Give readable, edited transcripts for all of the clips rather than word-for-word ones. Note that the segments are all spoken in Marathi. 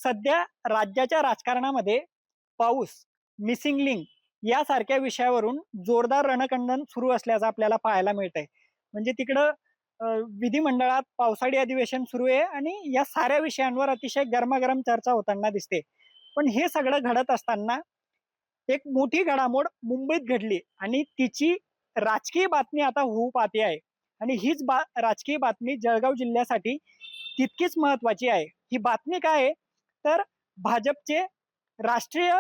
सध्या राज्याच्या राजकारणामध्ये पाऊस, मिसिंग लिंक यासारख्या विषयावरून जोरदार रणकंदन सुरू असल्याचं आपल्याला पाहायला मिळतंय. म्हणजे तिकडं विधिमंडळात पावसाळी अधिवेशन सुरू आहे आणि या साऱ्या विषयांवर अतिशय गरमागरम चर्चा होताना दिसते. पण हे सगळं घडत असताना एक मोठी घडामोड मुंबईत घडली आणि तिची राजकीय बातमी आता होऊ पाहते आहे. आणि हीच राजकीय बातमी जळगाव जिल्ह्यासाठी तितकीच महत्वाची आहे. ही बातमी काय आहे? तर भाजपचे राष्ट्रीय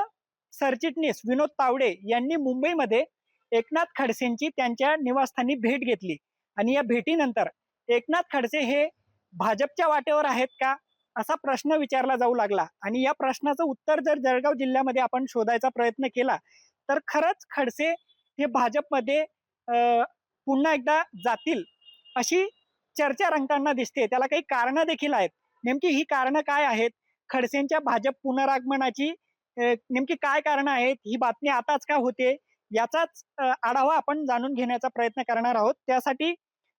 सरचिटणीस विनोद तावडे यांनी मुंबईमध्ये एकनाथ खडसेंची त्यांच्या निवासस्थानी भेट घेतली आणि या भेटीनंतर एकनाथ खडसे हे भाजपच्या वाटेवर आहेत का, असा प्रश्न विचारला जाऊ लागला. आणि या प्रश्नाचं उत्तर जर जळगाव जिल्ह्यामध्ये आपण शोधायचा प्रयत्न केला तर खरंच खडसे हे भाजपमध्ये पुन्हा एकदा जातील अशी चर्चा रंगताना दिसते. त्याला काही कारणं देखील आहेत. नेमकी ही कारणं काय आहेत? खडसेंच्या भाजप पुनरागमनाची नेमकी काय कारणं आहेत? ही बातमी आताच का होते? याचाच आढावा आपण जाणून घेण्याचा प्रयत्न करणार आहोत. त्यासाठी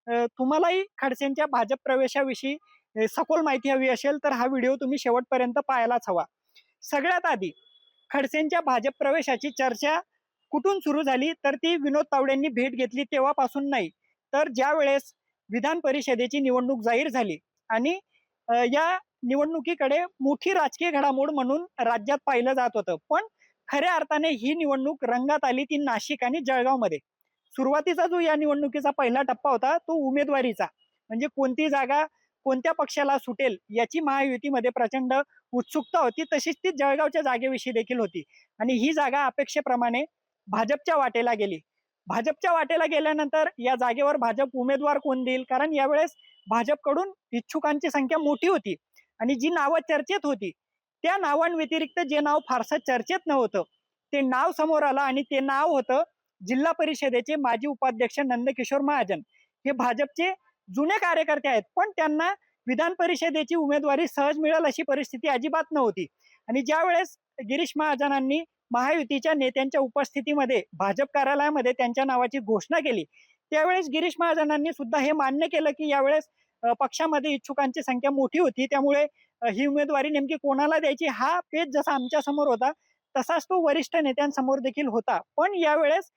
तुम्हालाही खडसेंच्या भाजप प्रवेशाविषयी सखोल माहिती हवी असेल तर हा व्हिडिओ तुम्ही शेवटपर्यंत पाहायलाच हवा. सगळ्यात आधी खडसेंच्या भाजप प्रवेशाची चर्चा कुठून सुरू झाली? तर ती विनोद तावडेंनी भेट घेतली तेव्हापासून नाही, तर ज्या वेळेस विधान परिषदेची निवडणूक जाहीर झाली आणि या निवडणुकीकडे मोठी राजकीय घडामोड म्हणून राज्यात पाहिलं जात होतं. पण खऱ्या अर्थाने ही निवडणूक रंगात आली ती नाशिक आणि जळगावमध्ये. सुरुवातीचा जो या निवडणुकीचा पहिला टप्पा होता तो उमेदवारीचा, म्हणजे कोणती जागा कोणत्या पक्षाला सुटेल याची महायुतीमध्ये प्रचंड उत्सुकता होती. तशीच ती जळगावच्या जागेविषयी देखील होती आणि ही जागा अपेक्षेप्रमाणे भाजपच्या वाटेला गेली. भाजपच्या वाटेला गेल्यानंतर या जागेवर भाजप उमेदवार कोण देईल? कारण यावेळेस भाजपकडून इच्छुकांची संख्या मोठी होती आणि जी नावं चर्चेत होती त्या नावांव्यतिरिक्त जे नाव फारसं चर्चेत नव्हतं ते नाव समोर आलं आणि ते नाव होतं जिल्हा परिषदेचे माजी उपाध्यक्ष नंदकिशोर महाजन. हे भाजपचे जुने कार्यकर्ते आहेत, पण त्यांना विधान परिषदेची उमेदवारी सहज मिळेल अशी परिस्थिती अजिबात नव्हती. आणि ज्या वेळेस गिरीश महाजनांनी महायुतीच्या नेत्यांच्या उपस्थितीमध्ये भाजप कार्यालयामध्ये त्यांच्या नावाची घोषणा केली त्यावेळेस गिरीश महाजनांनी सुद्धा हे मान्य केलं की यावेळेस पक्षामध्ये इच्छुकांची संख्या मोठी होती, त्यामुळे ही उमेदवारी नेमकी कोणाला द्यायची हा पेच जसा आमच्या समोर होता तसाच तो वरिष्ठ नेत्यांसमोर देखील होता. पण यावेळेस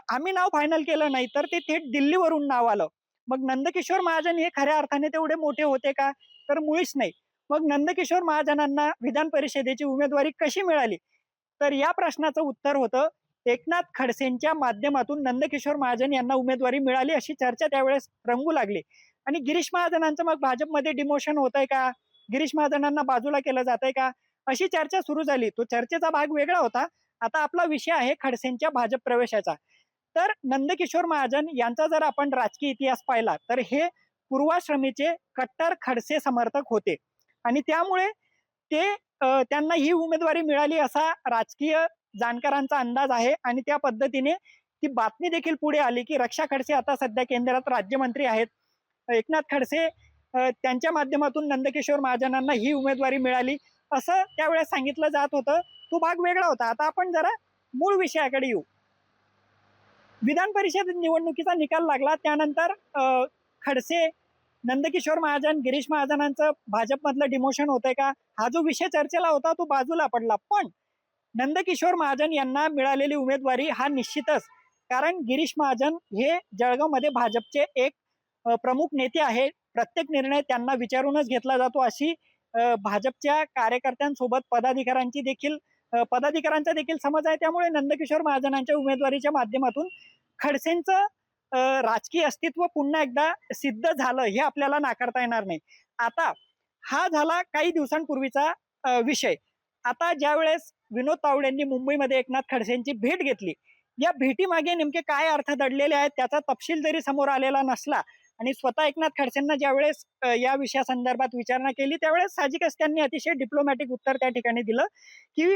आम्ही नाव फायनल केलं नाही तर ते थेट दिल्लीवरून नाव आलं. मग नंदकिशोर महाजन हे खऱ्या अर्थाने तेवढे मोठे होते का? तर मुळीच नाही. मग नंदकिशोर महाजनांना विधान परिषदेची उमेदवारी कशी मिळाली? तर या प्रश्नाचं उत्तर होतं एकनाथ खडसेंच्या माध्यमातून नंदकिशोर महाजन यांना उमेदवारी मिळाली अशी चर्चा त्यावेळेस रंगू लागली. आणि गिरीश महाजनांचं मग भाजपमध्ये डिमोशन होत आहे का, गिरीश महाजनांना बाजूला केलं जात आहे का, अशी चर्चा सुरू झाली. तो चर्चेचा भाग वेगळा होता. आता आपला विषय आहे खडसेंच्या भाजप प्रवेशाचा. तर नंदकिशोर महाजन यांचा जर आपण राजकीय इतिहास पाहिला तर हे पूर्वाश्रमीचे कट्टर खडसे समर्थक होते आणि त्यामुळे ते त्यांना ही उमेदवारी मिळाली असा राजकीय जाणकारांचा अंदाज आहे. आणि त्या पद्धतीने ती बातमी देखील पुढे आली की रक्षा खडसे आता सध्या केंद्रात राज्यमंत्री आहेत. एकनाथ खडसे त्यांच्या माध्यमातून नंदकिशोर महाजनांना ही उमेदवारी मिळाली असं त्यावेळेस सांगितलं जात होतं. तो भाग वेगळा होता. आता आपण जरा मूळ विषयाकडे येऊ. विधान परिषद निवडणुकीचा निकाल लागला त्यानंतर खडसे, नंदकिशोर महाजन, गिरीश महाजनांचं भाजपमधलं डिमोशन होतंय का हा जो विषय चर्चेला होता तो बाजूला पडला. पण नंदकिशोर महाजन यांना मिळालेली उमेदवारी हा निश्चितच, कारण गिरीश महाजन हे जळगावमध्ये भाजपचे एक प्रमुख नेते आहेत. प्रत्येक निर्णय त्यांना विचारूनच घेतला जातो अशी भाजपच्या कार्यकर्त्यांसोबत पदाधिकाऱ्यांचा देखील समज आहे. त्यामुळे नंदकिशोर महाजनांच्या उमेदवारीच्या माध्यमातून खडसेंचं राजकीय अस्तित्व पुन्हा एकदा सिद्ध झालं हे आपल्याला नाकारता येणार नाही. आता हा झाला काही दिवसांपूर्वीचा विषय. आता ज्या वेळेस विनोद तावडेंनी मुंबईमध्ये एकनाथ खडसेंची भेट घेतली, या भेटीमागे नेमके काय अर्थ दडलेले आहेत त्याचा तपशील जरी समोर आलेला नसला आणि स्वतः एकनाथ खडसेंना ज्यावेळेस या विषयासंदर्भात विचारणा केली त्यावेळेस साहजिकच त्यांनी अतिशय डिप्लोमॅटिक उत्तर त्या ठिकाणी दिलं की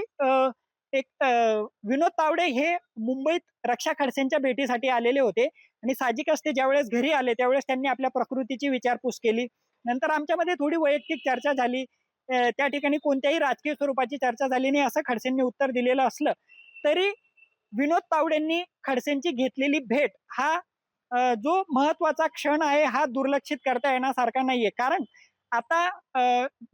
विनोद तावडे हे मुंबईत रक्षा खडसेंच्या भेटीसाठी आलेले होते आणि साहजिकच ते ज्यावेळेस घरी आले त्यावेळेस त्यांनी आपल्या प्रकृतीची विचारपूस केली. नंतर आमच्यामध्ये थोडी वैयक्तिक चर्चा झाली. त्या ठिकाणी कोणत्याही राजकीय स्वरूपाची चर्चा झाली नाही असं खडसेंनी उत्तर दिलेलं असलं तरी विनोद तावडेंनी खडसेंची घेतलेली भेट हा जो महत्वाचा क्षण आहे हा दुर्लक्षित करता येण्यासारखा नाहीये. कारण आता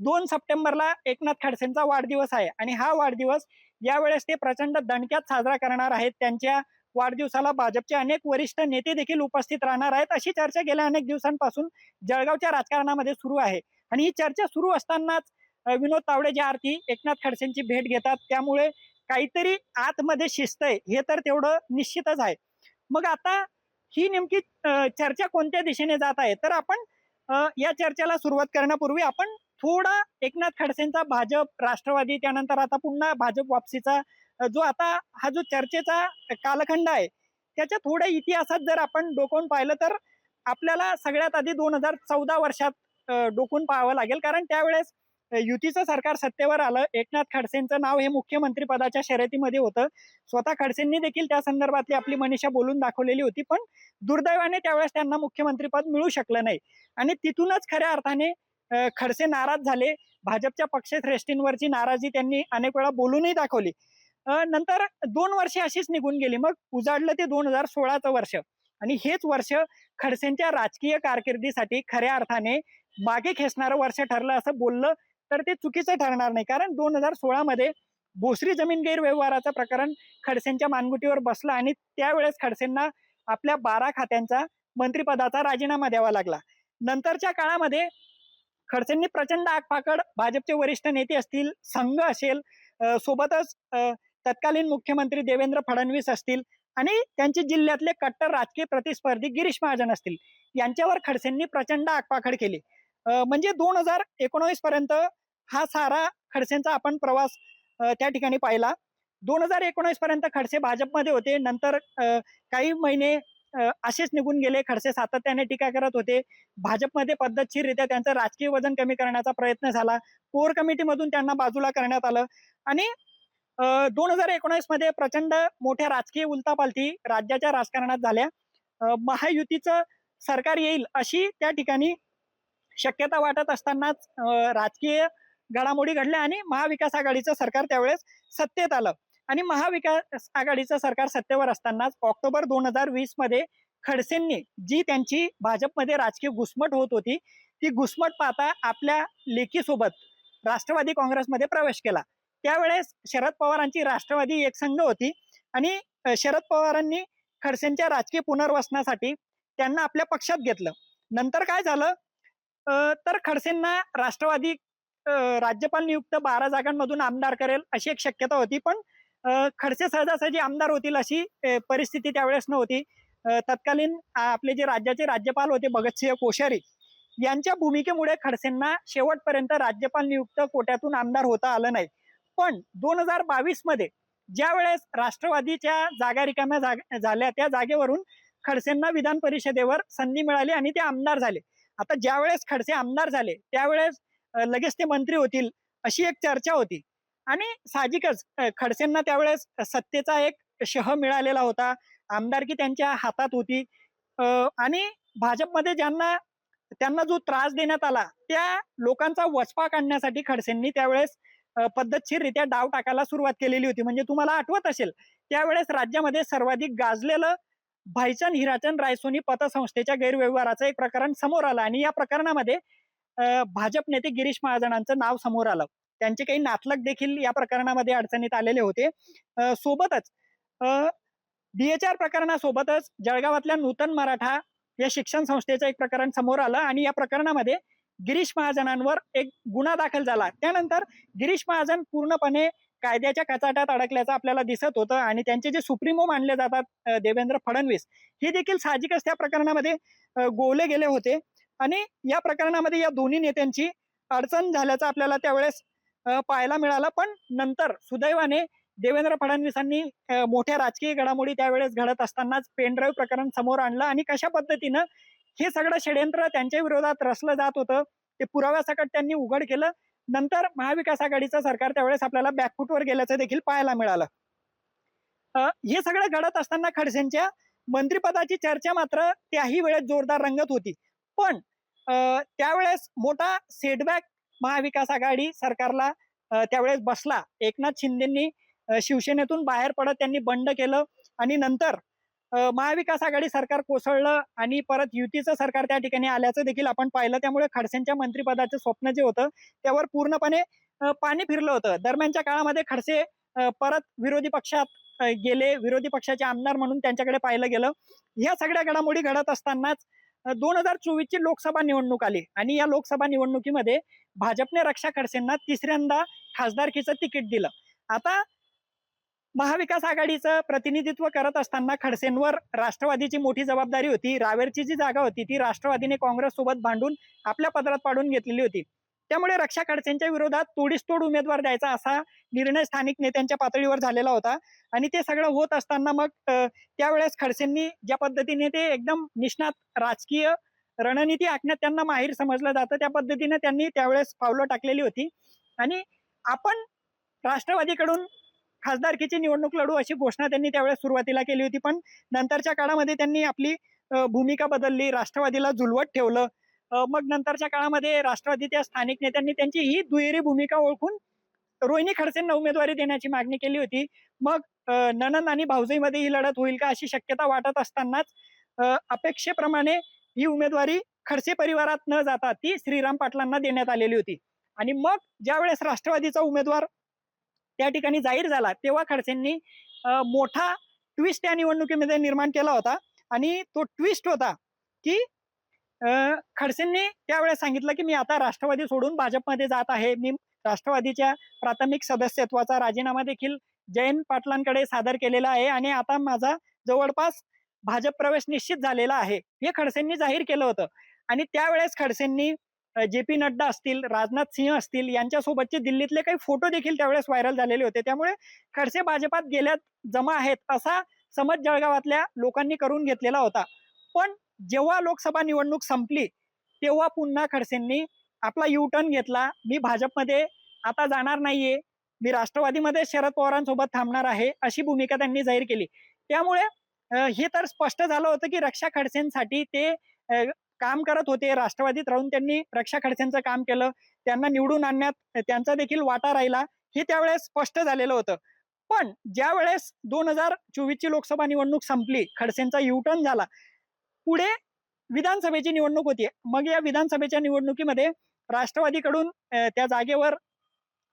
2 सप्टेंबरला एकनाथ खडसेंचा वाढदिवस आहे आणि हा वाढदिवस यावेळेस ते प्रचंड दणक्यात साजरा करणार आहेत. त्यांच्या वाढदिवसाला भाजपचे अनेक वरिष्ठ नेते देखील उपस्थित राहणार आहेत. अशी चर्चा गेल्या अनेक दिवसांपासून जळगावच्या राजकारणामध्ये सुरू आहे आणि ही चर्चा सुरू असतानाच विनोद तावडे ज्या अर्थी एकनाथ खडसेंची भेट घेतात, त्यामुळे काहीतरी आतमध्ये शिस्त आहे हे तर तेवढं निश्चितच आहे. मग आता ही नेमकी चर्चा कोणत्या दिशेने जात आहे, तर आपण या चर्चेला सुरुवात करण्यापूर्वी आपण थोडा एकनाथ खडसेंचा भाजप, राष्ट्रवादी, त्यानंतर आता पुन्हा भाजप वापसीचा जो आता हा जो चर्चेचा कालखंड आहे, त्याच्या थोड्या इतिहासात जर आपण डोकावून पाहिलं तर आपल्याला सगळ्यात आधी 2014 वर्षात डोकून पाहावं लागेल. कारण त्यावेळेस युतीचं सरकार सत्तेवर आलं. एकनाथ खडसेंचं नाव हे मुख्यमंत्री पदाच्या शर्यतीमध्ये होतं. स्वतः खडसेंनी देखील त्या संदर्भातली आपली मनीषा बोलून दाखवलेली होती. पण दुर्दैवाने त्यावेळेस त्यांना मुख्यमंत्रीपद मिळू शकलं नाही आणि तिथूनच खऱ्या अर्थाने खडसे नाराज झाले. भाजपच्या पक्षश्रेष्ठींवरची नाराजी त्यांनी अनेक वेळा बोलूनही दाखवली. नंतर 2 वर्षे अशीच निघून गेली. मग उजाडलं ते 2016चं वर्ष आणि हेच वर्ष खडसेंच्या राजकीय कारकिर्दीसाठी खऱ्या अर्थाने मागे खेचणारं वर्ष ठरलं असं बोललं तर ते चुकीचं ठरणार नाही. कारण 2016 मध्ये भोसरी जमीन गैरव्यवहाराचं प्रकरण खडसेंच्या मानगुटीवर बसलं आणि त्यावेळेस खडसेंना आपल्या 12 खात्यांचा मंत्रिपदाचा राजीनामा द्यावा लागला. नंतरच्या काळामध्ये खडसेंनी प्रचंड आगपाखड भाजपचे वरिष्ठ नेते असतील, संघ असेल, सोबतच तत्कालीन मुख्यमंत्री देवेंद्र फडणवीस असतील आणि त्यांचे जिल्ह्यातले कट्टर राजकीय प्रतिस्पर्धी गिरीश महाजन असतील, यांच्यावर खडसेंनी प्रचंड आगपाखड केली. म्हणजे 2019 पर्यंत हा सारा खडसेंचा आपण प्रवास त्या ठिकाणी पाहिला. 2019 पर्यंत खडसे भाजपमध्ये होते. नंतर काही महिने असेच निघून गेले. खडसे सातत्याने टीका करत होते. भाजपमध्ये पद्धतशीररित्या त्यांचं राजकीय वजन कमी करण्याचा प्रयत्न झाला. कोर कमिटीमधून त्यांना बाजूला करण्यात आलं आणि 2019 मध्ये प्रचंड मोठ्या राजकीय उलथापालथी राज्याच्या राजकारणात झाल्या. महायुतीचं सरकार येईल अशी त्या ठिकाणी शक्यता वाटत असतानाच राजकीय घडामोडी घडल्या आणि महाविकास आघाडीचं सरकार त्यावेळेस सत्तेत आलं आणि महाविकास आघाडीचं सरकार सत्तेवर असतानाच ऑक्टोबर 2020 मध्ये खडसेंनी जी त्यांची भाजपमध्ये राजकीय घुसमट होत होती, ती घुसमट पाहता आपल्या लेकीसोबत राष्ट्रवादी काँग्रेसमध्ये प्रवेश केला. त्यावेळेस शरद पवारांची राष्ट्रवादी एक संघ होती आणि शरद पवारांनी खडसेंच्या राजकीय पुनर्वसनासाठी त्यांना आपल्या पक्षात घेतलं. नंतर काय झालं, तर खडसेंना राष्ट्रवादी राज्यपाल नियुक्त 12 जागांमधून आमदार करेल अशी एक शक्यता होती. पण खडसे सहजासहजी आमदार होतील अशी परिस्थिती त्यावेळेस नव्हती. तत्कालीन आपले जे राज्याचे राज्यपाल होते भगतसिंह कोश्यारी, यांच्या भूमिकेमुळे खडसेंना शेवटपर्यंत राज्यपाल नियुक्त कोट्यातून आमदार होता आलं नाही. पण 2022 मध्ये ज्या वेळेस राष्ट्रवादीच्या जागा रिकाम्या झाल्या, त्या जागेवरून खडसेंना विधान परिषदेवर संधी मिळाली आणि ते आमदार झाले. आता ज्या वेळेस खडसे आमदार झाले त्यावेळेस लगेच ते मंत्री होतील अशी एक चर्चा होती आणि साहजिकच खडसेंना त्यावेळेस सत्तेचा एक शह मिळालेला होता. आमदारकी त्यांच्या हातात होती आणि भाजपमध्ये त्यांना जो त्रास देण्यात आला त्या लोकांचा वचपा काढण्यासाठी खडसेंनी त्यावेळेस पद्धतशीररित्या डाव टाकायला सुरुवात केलेली होती. म्हणजे तुम्हाला आठवत असेल त्यावेळेस राज्यामध्ये सर्वाधिक गाजलेलं भाईचंद हिराचंद रायसोनी पतसंस्थेच्या गैरव्यवहाराचं एक प्रकरण समोर आलं आणि या प्रकरणामध्ये भाजप नेते गिरीश महाजनांचं नाव समोर आलं. त्यांचे काही नातलग देखील या प्रकरणामध्ये अडचणीत आलेले होते. सोबतच DHR प्रकरणासोबतच जळगावातल्या नूतन मराठा या शिक्षण संस्थेचं एक प्रकरण समोर आलं आणि या प्रकरणामध्ये गिरीश महाजनांवर एक गुन्हा दाखल झाला. त्यानंतर गिरीश महाजन पूर्णपणे कायद्याच्या कचाट्यात अडकल्याचं आपल्याला दिसत होतं आणि त्यांचे जे सुप्रीमो मानले जातात देवेंद्र फडणवीस, हे देखील साहजिकच त्या प्रकरणामध्ये गोवले गेले होते आणि या प्रकरणामध्ये या दोन्ही नेत्यांची अडचण झाल्याचं आपल्याला त्यावेळेस पाहायला मिळालं. पण नंतर सुदैवाने देवेंद्र फडणवीसांनी मोठ्या राजकीय घडामोडी त्यावेळेस घडत असतानाच पेनड्राईव्ह प्रकरण समोर आणलं आणि कशा पद्धतीनं हे सगळं षडयंत्र त्यांच्या विरोधात रचलं जात होतं ते पुराव्यासकट त्यांनी उघड केलं. नंतर महाविकास आघाडीचं सरकार त्यावेळेस आपल्याला बॅकफुटवर गेल्याचं देखील पाहायला मिळालं. हे सगळं घडत असताना खडसेंच्या मंत्रिपदाची चर्चा मात्र त्याही वेळेस जोरदार रंगत होती. पण त्यावेळेस मोठा सेटबॅक महाविकास आघाडी सरकारला त्यावेळेस बसला. एकनाथ शिंदेंनी शिवसेनेतून बाहेर पडत त्यांनी बंड केलं आणि नंतर महाविकास आघाडी सरकार कोसळलं आणि परत युतीचं सरकार त्या ठिकाणी आल्याचं देखील आपण पाहिलं. त्यामुळे खडसेंच्या मंत्रिपदाचं स्वप्न जे होतं त्यावर पूर्णपणे पाणी फिरलं होतं. दरम्यानच्या काळामध्ये खडसे परत विरोधी पक्षात गेले. विरोधी पक्षाचे आमदार म्हणून त्यांच्याकडे पाहिलं गेलं. ह्या सगळ्या घडामोडी घडत असतानाच 2024 ची लोकसभा निवडणूक आली आणि या लोकसभा निवडणुकीमध्ये भाजपने रक्षा खडसेंना तिसऱ्यांदा खासदारकीचं तिकीट दिलं. आता महाविकास आघाडीचं प्रतिनिधित्व करत असताना खडसेंवर राष्ट्रवादीची मोठी जबाबदारी होती. रावेरची जी जागा होती ती राष्ट्रवादीने काँग्रेस सोबत भांडून आपल्या पदरात पाडून घेतलेली होती. त्यामुळे रक्षा खडसेंच्या विरोधात तोडीस-तोड उमेदवार द्यायचा असा निर्णय स्थानिक नेत्यांच्या पातळीवर झालेला होता आणि ते सगळं होत असताना मग त्यावेळेस खडसेंनी ज्या पद्धतीने ते एकदम निष्णात राजकीय रणनीती आखण्यात त्यांना माहीर समजलं जातं, त्या पद्धतीने त्यांनी त्यावेळेस पावलं टाकलेली होती आणि आपण राष्ट्रवादीकडून खासदारकीची निवडणूक लढू अशी घोषणा त्यांनी त्यावेळेस सुरुवातीला केली होती. पण नंतरच्या काळामध्ये त्यांनी आपली भूमिका बदलली, राष्ट्रवादीला झुलवत ठेवलं. मग नंतरच्या काळामध्ये राष्ट्रवादीच्या स्थानिक नेत्यांनी त्यांची ही दुहेरी भूमिका ओळखून रोहिणी खडसेंना उमेदवारी देण्याची मागणी केली होती. मग नणंद आणि भाऊजाईमध्ये ही लढत होईल का अशी शक्यता वाटत असतानाच अपेक्षेप्रमाणे ही उमेदवारी खडसे परिवारात न जाता ती श्रीराम पाटलांना देण्यात आलेली होती. आणि मग ज्यावेळेस राष्ट्रवादीचा उमेदवार त्या ठिकाणी जाहीर झाला तेव्हा खडसेंनी मोठा ट्विस्ट या निवडणुकीमध्ये निर्माण केला होता आणि तो ट्विस्ट होता की खडसेंनी त्यावेळेस सांगितलं की मी आता राष्ट्रवादी सोडून भाजपमध्ये जात आहे. मी राष्ट्रवादीच्या प्राथमिक सदस्यत्वाचा राजीनामा देखील जयंत पाटलांकडे सादर केलेला आहे आणि आता माझा जवळपास भाजप प्रवेश निश्चित झालेला आहे, हे खडसेंनी जाहीर केलं होतं. आणि त्यावेळेस खडसेंनी जे पी नड्डा असतील, राजनाथ सिंह असतील यांच्यासोबतचे दिल्लीतले काही फोटो देखील त्यावेळेस व्हायरल झालेले होते. त्यामुळे खडसे भाजपात गेल्यात जमा आहेत असा समज जळगावातल्या लोकांनी करून घेतलेला होता. पण जेव्हा लोकसभा निवडणूक संपली तेव्हा पुन्हा खडसेंनी आपला यू टर्न घेतला. मी भाजपमध्ये आता जाणार नाहीये, मी राष्ट्रवादीमध्ये शरद पवारांसोबत थांबणार आहे अशी भूमिका त्यांनी जाहीर केली. त्यामुळे हे तर स्पष्ट झालं होतं की रक्षा खडसेंसाठी ते काम करत होते. राष्ट्रवादीत राहून त्यांनी रक्षा खडसेंचं काम केलं, त्यांना निवडून आणण्यात त्यांचा देखील वाटा राहिला, हे त्यावेळेस स्पष्ट झालेलं होतं. पण ज्या वेळेस 2024 ची लोकसभा निवडणूक संपली, खडसेंचा युटर्न झाला, पुढे विधानसभेची निवडणूक होती. मग या विधानसभेच्या निवडणुकीमध्ये राष्ट्रवादीकडून त्या जागेवर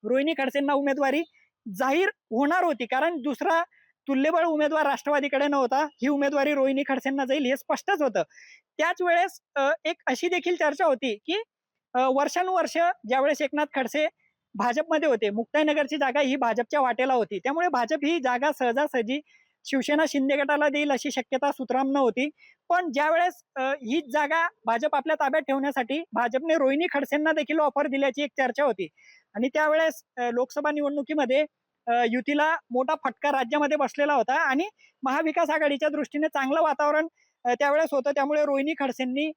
रोहिणी खडसेंना उमेदवारी जाहीर होणार होती, कारण दुसरा तुल्यबळ उमेदवार राष्ट्रवादीकडे नव्हता. ही उमेदवारी रोहिणी खडसेंना जाईल हे स्पष्टच होतं. त्याच वेळेस एक अशी देखील चर्चा होती की वर्षानुवर्ष ज्यावेळेस एकनाथ खडसे भाजपमध्ये होते, मुक्ताईनगरची जागा ही भाजपच्या वाटेला होती. त्यामुळे भाजप ही जागा सहजासहजी शिवसेना शिंदे गटाला देईल अशी शक्यता सुतराम नव्हती. पण ज्यावेळेस हीच जागा भाजप आपल्या ताब्यात ठेवण्यासाठी भाजपने रोहिणी खडसेंना देखील ऑफर दिल्याची एक चर्चा होती. आणि त्यावेळेस लोकसभा निवडणुकीमध्ये युतीला मोठा फटका राज्यामध्ये बसलेला होता आणि महाविकास आघाडीच्या दृष्टीने चांगलं वातावरण त्यावेळेस होतं. त्यामुळे रोहिणी खडसेंनी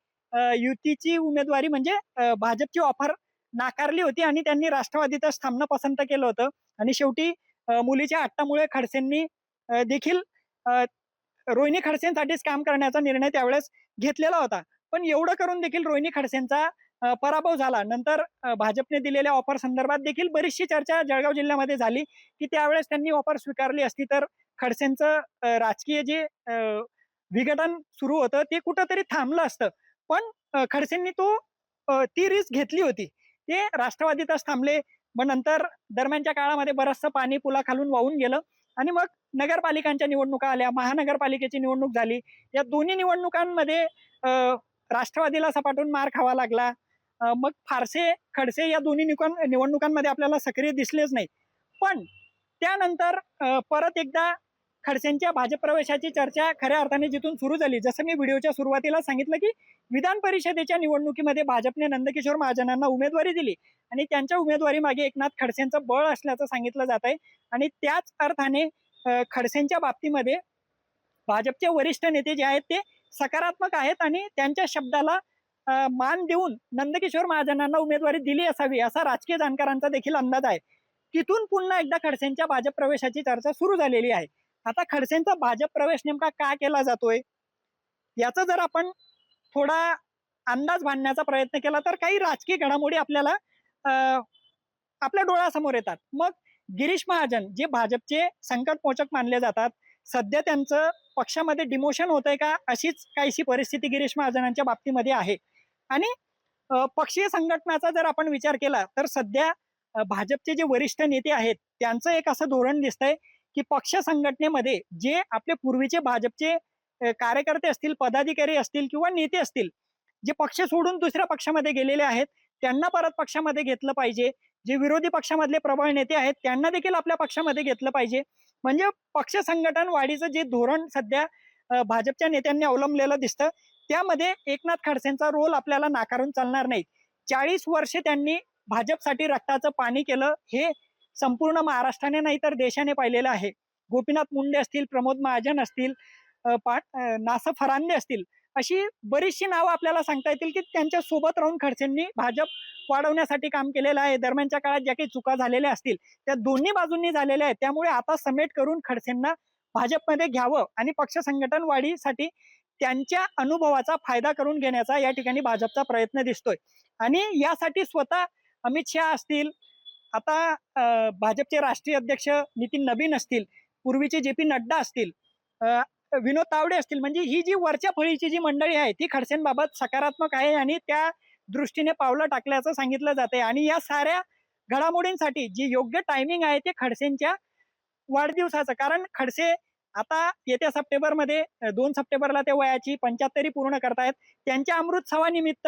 युतीची उमेदवारी म्हणजे भाजपची ऑफर नाकारली होती आणि त्यांनी राष्ट्रवादीतच थांबणं पसंत केलं होतं. आणि शेवटी मुलीच्या हट्टामुळे खडसेंनी देखील रोहिणी खडसेंसाठीच काम करण्याचा निर्णय त्यावेळेस घेतलेला होता. पण एवढं करून देखील रोहिणी खडसेंचा पराभव झाला. नंतर भाजपने दिलेल्या ऑफर संदर्भात देखील बरीचशी चर्चा जळगाव जिल्ह्यामध्ये झाली की त्यावेळेस त्यांनी ऑफर स्वीकारली असती तर खडसेंचं राजकीय जे विघटन सुरू होतं ते कुठंतरी थांबलं असतं. पण खडसेंनी ती रिस्क घेतली होती. ते राष्ट्रवादीतच थांबले. मग नंतर दरम्यानच्या काळामध्ये बरचसं पाणी पुलाखालून वाहून गेलं आणि मग नगरपालिकांच्या निवडणुका आल्या, महानगरपालिकेची निवडणूक झाली. या दोन्ही निवडणुकांमध्ये राष्ट्रवादीला सपाटून मार खावा लागला. मग फारसे खडसे या दोन्ही निवडणुकांमध्ये आपल्याला सक्रिय दिसलेच नाही. पण त्यानंतर परत एकदा खडसेंच्या भाजप प्रवेशाची चर्चा खऱ्या अर्थाने जिथून सुरू झाली, जसं मी व्हिडिओच्या सुरुवातीला सांगितलं की विधान परिषदेच्या निवडणुकीमध्ये भाजपने नंदकिशोर महाजनांना उमेदवारी दिली आणि त्यांच्या उमेदवारी मागे एकनाथ खडसेंचं बळ असल्याचं सांगितलं जात आहे. आणि त्याच अर्थाने खडसेंच्या बाबतीमध्ये भाजपचे वरिष्ठ नेते जे आहेत ते सकारात्मक आहेत आणि त्यांच्या शब्दाला मान देऊन नंदकिशोर महाजनांना उमेदवारी दिली असावी असा राजकीय जाणकारांचा देखील अंदाज आहे. तिथून पुन्हा एकदा खडसेंच्या भाजप प्रवेशाची चर्चा सुरू झालेली आहे. आता खडसेंचा भाजप प्रवेश नेमका का केला जातोय याचा जर आपण थोडा अंदाज बांधण्याचा प्रयत्न केला तर काही राजकीय घडामोडी आपल्याला आपल्या डोळ्यासमोर येतात. मग गिरीश महाजन जे भाजपचे संकटमोचक मानले जातात, सध्या त्यांचं पक्षामध्ये डिमोशन होतंय का, अशीच काहीशी परिस्थिती गिरीश महाजनांच्या बाबतीमध्ये आहे. आणि पक्षीय संघटनाचा जर आपण विचार केला तर सध्या भाजपचे जे वरिष्ठ नेते आहेत त्यांचं एक असं धोरण दिसतंय, की पक्ष संघटनेमध्ये जे आपले पूर्वीचे भाजपचे कार्यकर्ते असतील, पदाधिकारी असतील किंवा नेते असतील, जे पक्ष सोडून दुसऱ्या पक्षामध्ये गेलेले आहेत, त्यांना परत पक्षामध्ये घेतलं पाहिजे. जे विरोधी पक्षामधले प्रबळ नेते आहेत, त्यांना देखील आपल्या पक्षामध्ये घेतलं पाहिजे. म्हणजे पक्ष संघटन वाढीचं जे धोरण सध्या भाजपच्या नेत्यांनी अवलंबलेलं दिसतं, त्यामध्ये एकनाथ खडसेंचा रोल आपल्याला नाकारून चालणार नाही. 40 वर्षे त्यांनी भाजपसाठी रक्ताचं पाणी केलं, हे संपूर्ण महाराष्ट्राने नाही तर देशाने पाहिलेलं आहे. गोपीनाथ मुंडे असतील, प्रमोद महाजन असतील, नासर फरांदे असतील, अशी बरीचशी नावं आपल्याला सांगता येतील, की त्यांच्या सोबत राहून खडसेंनी भाजप वाढवण्यासाठी काम केलेलं आहे. दरम्यानच्या काळात ज्या काही चुका झालेल्या असतील, त्या दोन्ही बाजूंनी झालेल्या आहेत. त्यामुळे आता समेट करून खडसेंना भाजपमध्ये घ्यावं आणि पक्ष संघटन वाढीसाठी त्यांच्या अनुभवाचा फायदा करून घेण्याचा या ठिकाणी भाजपचा प्रयत्न दिसतोय. आणि यासाठी स्वतः अमित शहा असतील, आता भाजपचे राष्ट्रीय अध्यक्ष नितीन नबीन असतील, पूर्वीचे जे पी नड्डा असतील, विनोद तावडे असतील, म्हणजे ही जी वरच्या फळीची जी मंडळी आहे ती खडसेंबाबत सकारात्मक आहे आणि त्या दृष्टीने पावलं टाकल्याचं सांगितलं जाते. आणि या साऱ्या घडामोडींसाठी जी योग्य टायमिंग आहे ते खडसेंच्या वाढदिवसाचं. कारण खडसे आता येत्या सप्टेंबरमध्ये 2 सप्टेंबरला ते वयाची 75 पूर्ण करतायत. त्यांच्या अमृतसवानिमित्त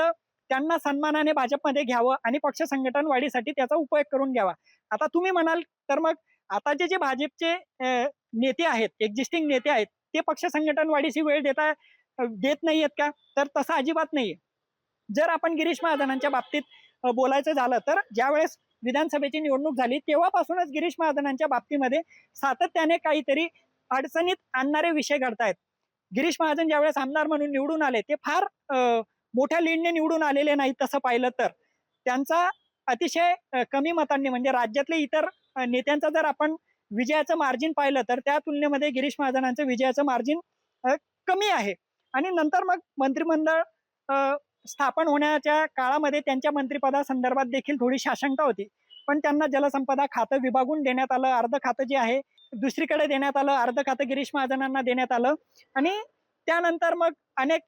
त्यांना सन्मानाने भाजपमध्ये घ्यावं आणि पक्ष संघटन वाढीसाठी त्याचा उपयोग करून घ्यावा. आता तुम्ही म्हणाल तर मग आताचे जे भाजपचे नेते आहेत, एक्झिस्टिंग नेते आहेत, ते पक्ष संघटन वाढीची वेळ देत नाहीयेत का? तर तसं अजिबात नाहीये. जर आपण गिरीश महाजनांच्या बाबतीत बोलायचं झालं तर ज्यावेळेस विधानसभेची निवडणूक झाली तेव्हापासूनच गिरीश महाजनांच्या बाबतीमध्ये सातत्याने काहीतरी अडचणीत आणणारे विषय घडतायत. गिरीश महाजन ज्यावेळेस आमदार म्हणून निवडून आले ते फार मोठ्या लीडने निवडून आलेले नाहीत तसं पाहिलं तर. त्यांचा अतिशय कमी मतांनी, म्हणजे राज्यातले इतर नेत्यांचा जर आपण विजयाचं मार्जिन पाहिलं तर त्या तुलनेमध्ये गिरीश महाजनांचं विजयाचं मार्जिन कमी आहे. आणि नंतर मग मंत्रिमंडळ स्थापन होण्याच्या काळामध्ये त्यांच्या मंत्रिपदासंदर्भात देखील थोडीशी आशंका होती. पण त्यांना जलसंपदा खातं विभागून देण्यात आलं. अर्ध खातं जे आहे दुसरीकडे देण्यात आलं, अर्ध खातं गिरीश महाजनांना देण्यात आलं. आणि त्यानंतर मग अनेक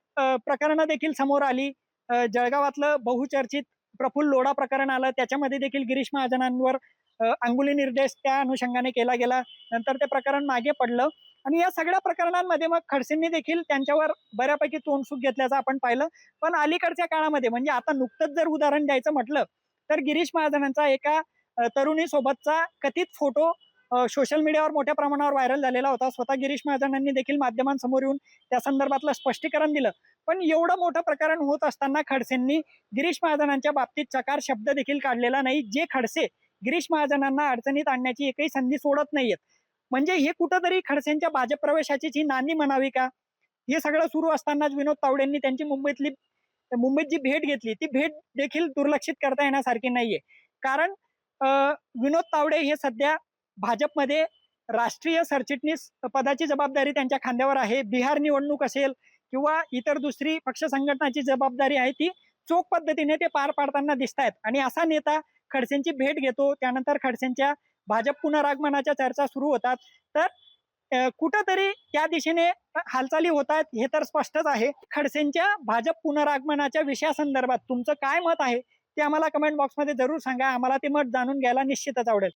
प्रकरणं देखील समोर आली. जळगावातलं बहुचर्चित प्रफुल्ल लोढा प्रकरण आलं. त्याच्यामध्ये देखील गिरीश महाजनांवर अंगुली निर्देश त्या अनुषंगाने केला गेला. नंतर ते प्रकरण मागे पडलं आणि या सगळ्या प्रकरणांमध्ये मग खडसेंनी देखील त्यांच्यावर बऱ्यापैकी तोंडसुख घेतल्याचं आपण पाहिलं. पण अलीकडच्या काळामध्ये, म्हणजे आता नुकतंच जर उदाहरण द्यायचं म्हटलं तर गिरीश महाजनांचा एका तरुणीसोबतचा कथित फोटो सोशल मीडियावर मोठ्या प्रमाणावर व्हायरल झालेला होता. स्वतः गिरीश महाजनांनी देखील माध्यमांसमोर येऊन त्या संदर्भातलं स्पष्टीकरण दिलं. पण एवढं मोठं प्रकरण होत असताना खडसेंनी गिरीश महाजनांच्या बाबतीत चकार शब्द देखील काढलेला नाही. जे खडसे गिरीश महाजनांना अडचणीत आणण्याची एकही संधी सोडत नाहीयेत. म्हणजे हे कुठंतरी खडसेंच्या भाजप प्रवेशाची जी नांदी म्हणावी का? हे सगळं सुरू असतानाच विनोद तावडेंनी त्यांची मुंबईत जी भेट घेतली ती भेट देखील दुर्लक्षित करता येण्यासारखी नाहीये. कारण विनोद तावडे हे सध्या भाजपमध्ये राष्ट्रीय सरचिटणीस पदाची जबाबदारी त्यांच्या खांद्यावर आहे. बिहार निवडणूक असेल किंवा इतर दुसरी पक्ष संघटनाची जबाबदारी आहे ती चोख पद्धतीने ते पार पाडताना दिसतायत. आणि असा नेता खडसेंची भेट घेतो, त्यानंतर खडसेंच्या भाजप पुनरागमनाच्या चर्चा सुरू होतात. तर कुठंतरी त्या दिशेने हालचाली होत आहेत हे तर स्पष्टच आहे. खडसेंच्या भाजप पुनरागमनाच्या विषयासंदर्भात तुमचं काय मत आहे ते आम्हाला कमेंट बॉक्समध्ये जरूर सांगा. आम्हाला ते मत जाणून घ्यायला निश्चितच आवडेल.